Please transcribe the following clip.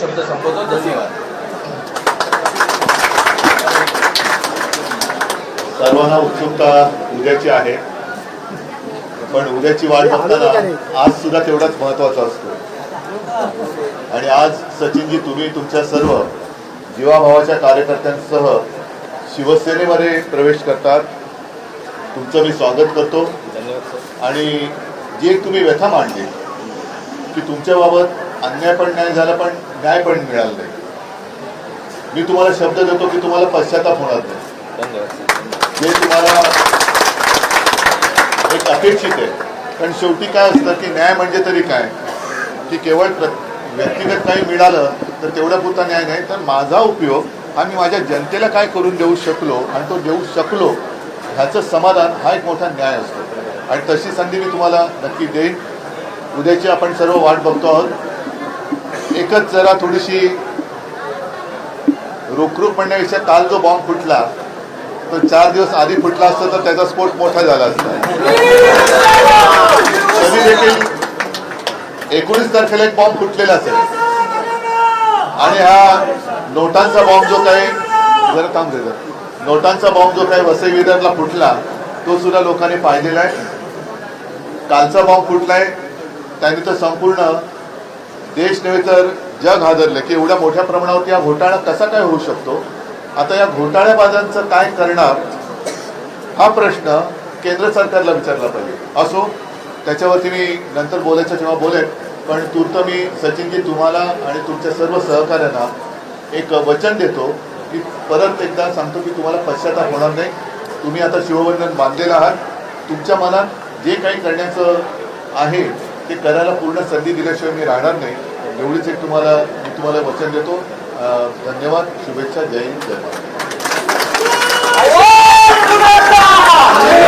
शब्द संपवतो. धन्यवाद. सर्वांना उत्सुकता उद्याची आहे, पण उद्याची वाट बघताना आज सुद्धा तेवढाच महत्वाचा असतो. आणि आज सचिनजी, तुम्ही तुमच्या सर्व जीवाभावाच्या कार्यकर्त्यांसह शिवसेनेमध्ये प्रवेश करतात. तुमचं मी स्वागत करतो. आणि जी एक तुम्ही व्यथा मांडली की तुमच्याबाबत अन्याय पण नाही झाला, पण न्याय पण मिळाला नाही, मी तुम्हाला शब्द देतो की तुम्हाला पश्चाताप होणार नाही. जे तुम्हाला एक अपेक्षित आहे. कारण शेवटी काय असतं की न्याय म्हणजे तरी काय, की केवळ व्यक्तिगत काही मिळालं तर तेवढा पुरता न्याय नाही, तर माझा उपयोग हा मी माझ्या जनतेला काय करून देऊ शकलो आणि तो देऊ शकलो ह्याचं समाधान हा एक मोठा न्याय असतो. आणि तशी संधी मी तुम्हाला नक्की देईन. उद्याची आपण सर्व वाट बघतो आहोत. एकच जरा थोडीशी रोखरोख म्हणण्यापेक्षा काल जो बॉम्ब फुटला तो 4 दिवस आधी फुटला असता तर त्याचा स्फोट मोठा झाला असता. तरी देखील 19 तारखेला एक बॉम्ब फुटलेला असेल. आणि हा नोटांचा बॉम्ब जो काही नोटांचा बॉम्ब जो काही वसई विदर्भला फुटला तो सुद्धा लोकांनी पाहिलेला आहे. कालचा बॉम्ब फुटलाय त्याने तर संपूर्ण देश नव्हे तर जग हादरलं की एवढ्या मोठ्या प्रमाणावरती हा घोटाळा कसा काय होऊ शकतो. आता या घोटाळ्याबाजांचं काय करणार हा प्रश्न केंद्र सरकारला विचारला पाहिजे. असो, त्याच्यावरती मी नंतर बोलायचं तेव्हा बोलेन. पण तूर्त मी सचिनजी तुम्हाला आणि तुमच्या सर्व सहकार्यांना एक वचन देतो की परत एकदा सांगतो की तुम्हाला पश्चाताप होणार नाही. तुम्ही आता शिवबंधन बांधलेलं आहात. तुमच्या मनात जे काही करण्याचं आहे ते करायला पूर्ण संधी दिल्याशिवाय मी राहणार नाही. एवढीच एक मी तुम्हाला वचन देतो. धन्यवाद. शुभेच्छा. जय हिंद. जय महाराष्ट्र.